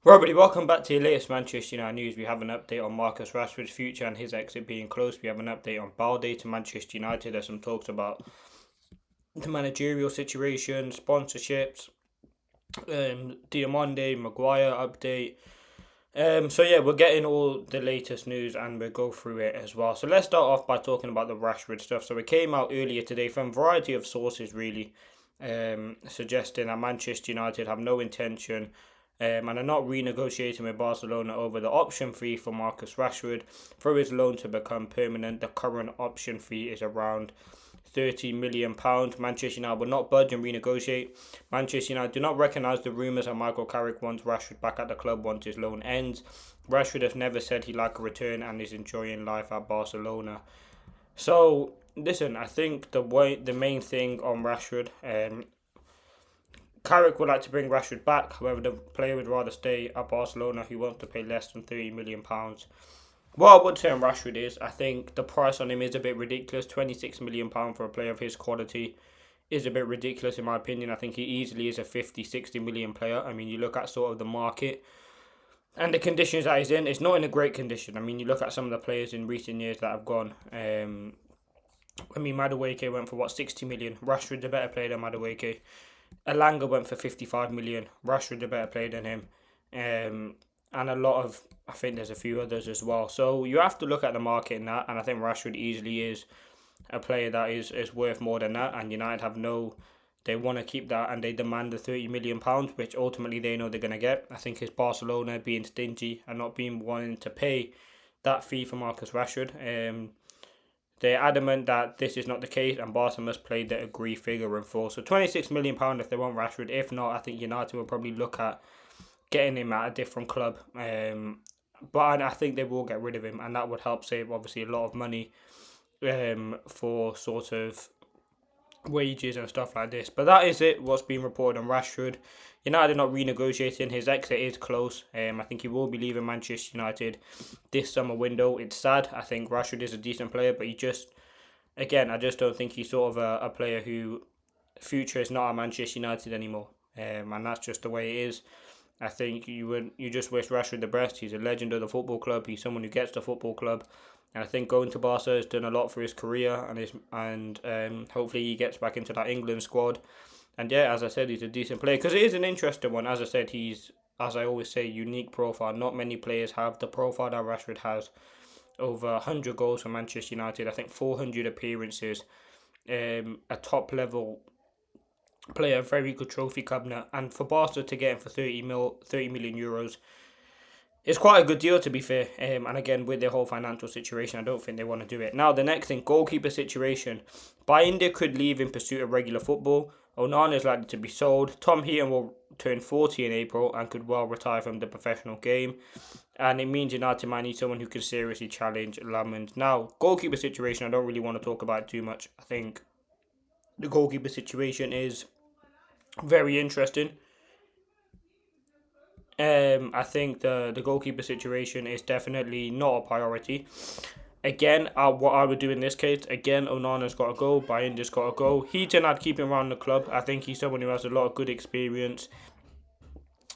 Robert, welcome back to your latest Manchester United news. We have an update on Marcus Rashford's future and his exit being close. We have an update on BALDE to Manchester United. There's some talks about the managerial situation, sponsorships, Diamande, Maguire update. We're getting all the latest news and we'll go through it as well. So let's start off by talking about the Rashford stuff. So it came out earlier today from a variety of sources, really, suggesting that Manchester United have no intention and are not renegotiating with Barcelona over the option fee for Marcus Rashford for his loan to become permanent. The current option fee is around £30 million. Manchester United will not budge and renegotiate. Manchester United do not recognise the rumours that Michael Carrick wants Rashford back at the club once his loan ends. Rashford has never said he'd like a return and is enjoying life at Barcelona. So, listen, I think the main thing on Rashford, Carrick would like to bring Rashford back. However, the player would rather stay at Barcelona, who wants to pay less than £30 million. What I would say on Rashford is, I think the price on him is a bit ridiculous. £26 million for a player of his quality is a bit ridiculous in my opinion. I think he easily is a 50, 60 million player. I mean, you look at sort of the market and the conditions that he's in, it's not in a great condition. I mean, you look at some of the players in recent years that have gone. Madueke went for 60 million. Rashford's a better player than Madueke. Elanga went for 55 million. Rashford a better player than him. And I think there's a few others as well. So you have to look at the market in that, and I think Rashford easily is a player that is worth more than that. And United they want to keep that, and they demand the £30 million, which ultimately they know they're going to get. I think it's Barcelona being stingy and not being wanting to pay that fee for Marcus Rashford. They're adamant that this is not the case, and Barca must play the agreed figure in full. So £26 million if they want Rashford. If not, I think United will probably look at getting him at a different club. But I think they will get rid of him, and that would help save obviously a lot of money for sort of wages and stuff like this. But that is it, what's been reported on Rashford. United are not renegotiating. His exit is close. I think he will be leaving Manchester United this summer window. It's sad. I think Rashford is a decent player, but I just don't think he's sort of a player who future is not at Manchester United anymore. And that's just the way it is. I think you just wish Rashford the best. He's a legend of the football club. He's someone who gets the football club. And I think going to Barca has done a lot for his career, and hopefully he gets back into that England squad. And yeah, as I said, he's a decent player because it is an interesting one. As I said, he's, as I always say, unique profile. Not many players have the profile that Rashford has. Over 100 goals for Manchester United. I think 400 appearances. A top level player, very good trophy cabinet, and for Barca to get him for 30 million euros, it's quite a good deal, to be fair. And again, with their whole financial situation, I don't think they want to do it. Now, the next thing, goalkeeper situation. India could leave in pursuit of regular football. Onana is likely to be sold. Tom Heaton will turn 40 in April and could well retire from the professional game. And it means United might need someone who can seriously challenge Lamond. Now, goalkeeper situation, I don't really want to talk about it too much. I think the goalkeeper situation is very interesting. I think the goalkeeper situation is definitely not a priority. Again, what I would do in this case, again, Onana's got to go, Bayindi's got to go. Heaton, I'd keep him around the club. I think he's someone who has a lot of good experience.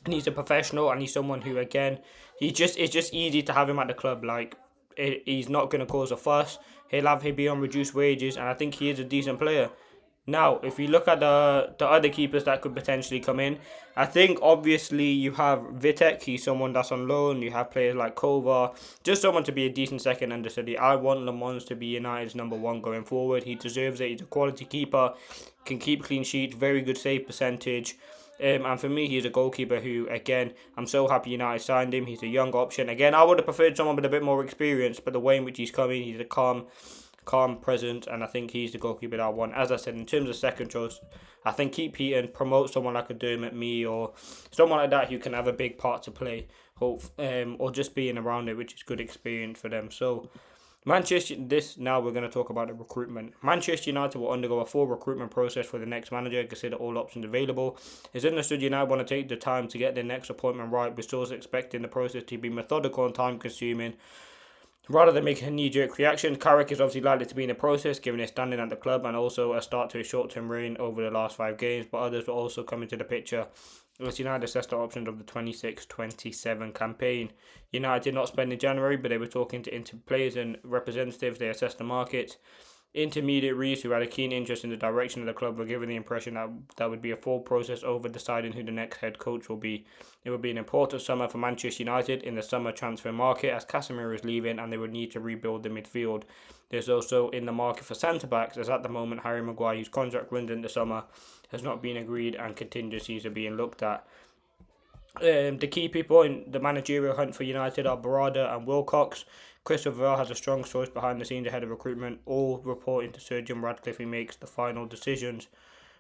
And he's a professional, and he's someone who, again, it's just easy to have him at the club. Like, he's not going to cause a fuss. He'll be on reduced wages, and I think he is a decent player. Now, if you look at the other keepers that could potentially come in, I think obviously you have Vitek, he's someone that's on loan. You have players like Kovar, just someone to be a decent second understudy. I want Le Mans to be United's number one going forward. He deserves it. He's a quality keeper, can keep clean sheets, very good save percentage. And for me, he's a goalkeeper who, again, I'm so happy United signed him. He's a young option. Again, I would have preferred someone with a bit more experience, but the way in which he's coming, he's a calm present, and I think he's the goalkeeper that I want. As I said, in terms of second choice, I think keep Heaton, promote someone like a Dermot Me or someone like that who can have a big part to play, or just being around it, which is good experience for them. So now we're going to talk about the recruitment. Manchester United will undergo a full recruitment process for the next manager, consider all options available. It's understood United want to take the time to get their next appointment right, with still expecting the process to be methodical and time consuming, rather than making a knee-jerk reaction. Carrick is obviously likely to be in the process, given his standing at the club and also a start to his short-term reign over the last 5 games, but others will also come into the picture was United assessed the options of the 26-27 campaign. United did not spend in January, but they were talking to Inter players and representatives. They assessed the market. Intermediaries who had a keen interest in the direction of the club were given the impression that that would be a full process over deciding who the next head coach will be. It would be an important summer for Manchester United in the summer transfer market as Casemiro is leaving and they would need to rebuild the midfield. There's also in the market for centre-backs as at the moment Harry Maguire, whose contract runs in the summer, has not been agreed and contingencies are being looked at. The key people in the managerial hunt for United are Barada and Wilcox. Christopher Vale has a strong choice behind the scenes ahead of recruitment, all reporting to Sir Jim Radcliffe, who makes the final decisions.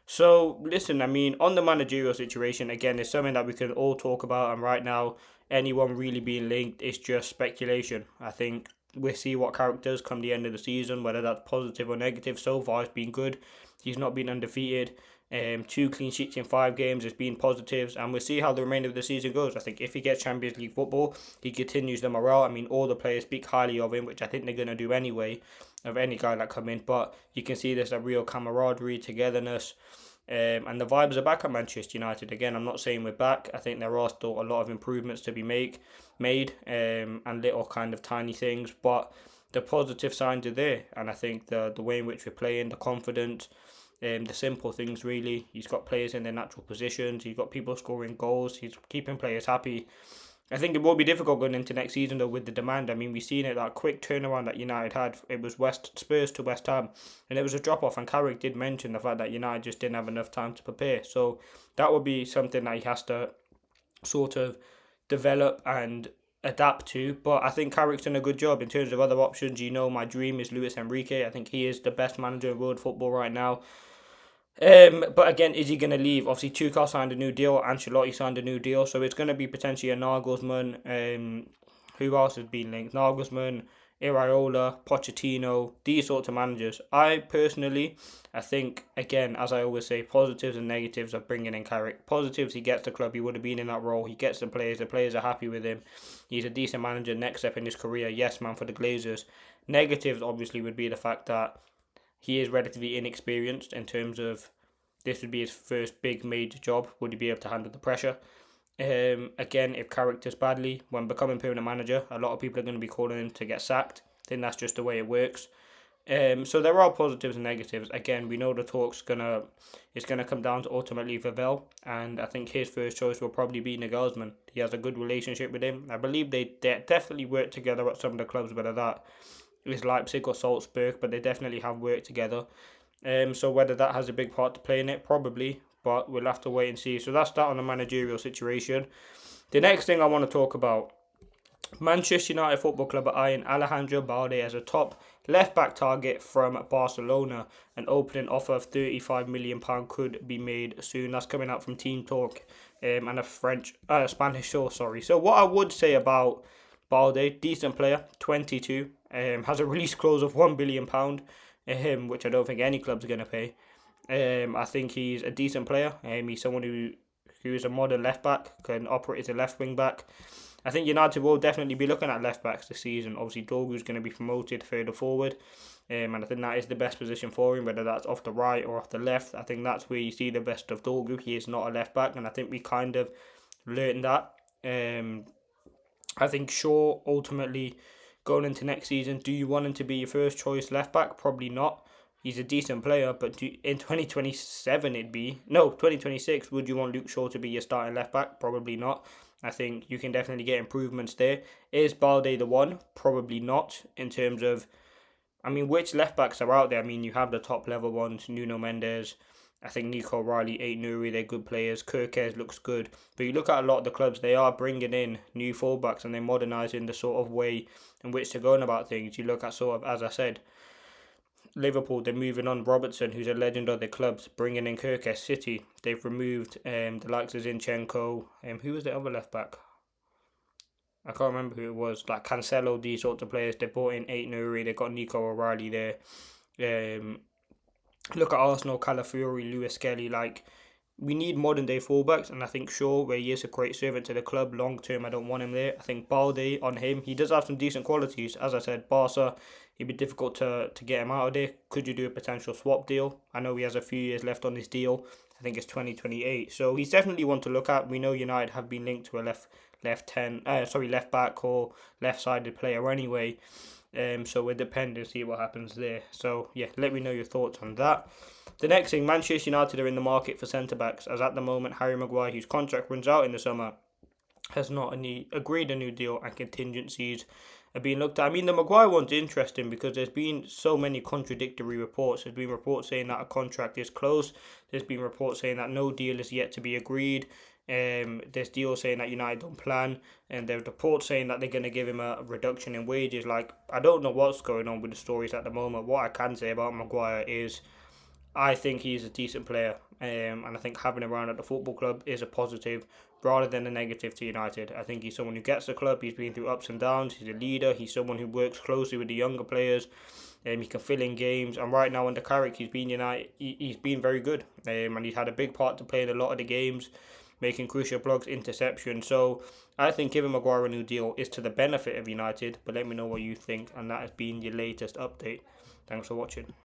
So, listen, I mean, on the managerial situation, again, it's something that we can all talk about, and right now, anyone really being linked is just speculation. I think we'll see what Carrick does come the end of the season, whether that's positive or negative. So far, it's been good. He's not been undefeated. 2 clean sheets in 5 games has been positives, and we'll see how the remainder of the season goes. I think if he gets Champions League football, he continues the morale. I mean, all the players speak highly of him, which I think they're going to do anyway, of any guy that come in. But you can see there's a real camaraderie, togetherness, and the vibes are back at Manchester United. Again, I'm not saying we're back. I think there are still a lot of improvements to be made, and little kind of tiny things, but the positive signs are there, and I think the way in which we're playing, the confidence, the simple things really. He's got players in their natural positions. He's got people scoring goals. He's keeping players happy. I think it will be difficult going into next season though with the demand. I mean, we've seen it, that quick turnaround that United had. It was Spurs to West Ham, and it was a drop off. And Carrick did mention the fact that United just didn't have enough time to prepare. So that would be something that he has to sort of develop and adapt to. But I think Carrick's done a good job in terms of other options. My dream is Luis Enrique. I think he is the best manager in world football right now. But again, is he going to leave? Obviously, Tuchel signed a new deal. Ancelotti signed a new deal. So it's going to be potentially a Nagelsmann. Who else has been linked? Nagelsmann, Iraola, Pochettino, these sorts of managers. I think, again, as I always say, positives and negatives of bringing in Carrick. Positives, he gets the club. He would have been in that role. He gets the players. The players are happy with him. He's a decent manager. Next step in his career. Yes, man, for the Glazers. Negatives, obviously, would be the fact that he is relatively inexperienced in terms of this would be his first big major job. Would he be able to handle the pressure? Again, if Carrick does badly when becoming permanent manager, a lot of people are going to be calling him to get sacked. I think that's just the way it works. So there are positives and negatives. Again, we know the talk's gonna come down to ultimately Vavell, and I think his first choice will probably be Nagelsmann. He has a good relationship with him. I believe they definitely work together at some of the clubs, whether that is Leipzig or Salzburg, but they definitely have worked together. So whether that has a big part to play in it, probably, but we'll have to wait and see. So that's that on the managerial situation. The next thing I want to talk about, Manchester United Football Club are eyeing Alejandro Balde as a top left-back target from Barcelona. An opening offer of £35 million could be made soon. That's coming out from Team Talk and a Spanish source, sorry. So what I would say about Balde, decent player, 22, has a release clause of £1 billion, which I don't think any club's going to pay. I think he's a decent player. He's someone who is a modern left back, can operate as a left wing back. I think United will definitely be looking at left backs this season. Obviously, Dorgu's going to be promoted further forward, and I think that is the best position for him, whether that's off the right or off the left. I think that's where you see the best of Dorgu. He is not a left back, and I think we kind of learned that. I think Shaw ultimately going into next season, do you want him to be your first choice left back? Probably not. He's a decent player, but in 2027 2026, would you want Luke Shaw to be your starting left back? Probably not. I think you can definitely get improvements there. Is Balde the one? Probably not. In terms of, which left backs are out there? You have the top level ones, Nuno Mendes. I think Nico Riley, Aït-Nouri, they're good players. Kirkes looks good. But you look at a lot of the clubs, they are bringing in new fullbacks and they're modernising the sort of way in which they're going about things. You look at sort of, as I said, Liverpool, they're moving on Robertson, who's a legend of their clubs, bringing in Kirkes. City, they've removed the likes of Zinchenko. Who was the other left back? I can't remember who it was. Like Cancelo, these sorts of players. They brought in Aït-Nouri, they've got Nico O'Reilly there. Look at Arsenal, Calafiori, Lewis Kelly. We need modern day fullbacks, and I think Shaw, where he is a great servant to the club, long term I don't want him there. I think Balde, on him, he does have some decent qualities. As I said, Barca, it'd be difficult to get him out of there. Could you do a potential swap deal? I know he has a few years left on his deal. I think it's 2028. So he's definitely one to look at. We know United have been linked to a left back or left sided player anyway. So we're dependent to see what happens there. So yeah, let me know your thoughts on that. The next thing, Manchester United are in the market for centre backs, as at the moment Harry Maguire, whose contract runs out in the summer, has not agreed a new deal, and contingencies are being looked at. I mean, the Maguire one's interesting because there's been so many contradictory reports. There's been reports saying that a contract is close. There's been reports saying that no deal is yet to be agreed. There's deals saying that United don't plan, and there's reports saying that they're going to give him a reduction in wages. Like, I don't know what's going on with the stories at the moment. What I can say about Maguire is I think he's a decent player, and I think having him around at the football club is a positive rather than a negative to United. I think he's someone who gets the club. He's been through ups and downs. He's a leader. He's someone who works closely with the younger players. He can fill in games, and right now under Carrick, he's been very good, and he's had a big part to play in a lot of the games, making crucial blocks, interceptions. So I think giving Maguire a new deal is to the benefit of United. But let me know what you think, and that has been your latest update. Thanks for watching.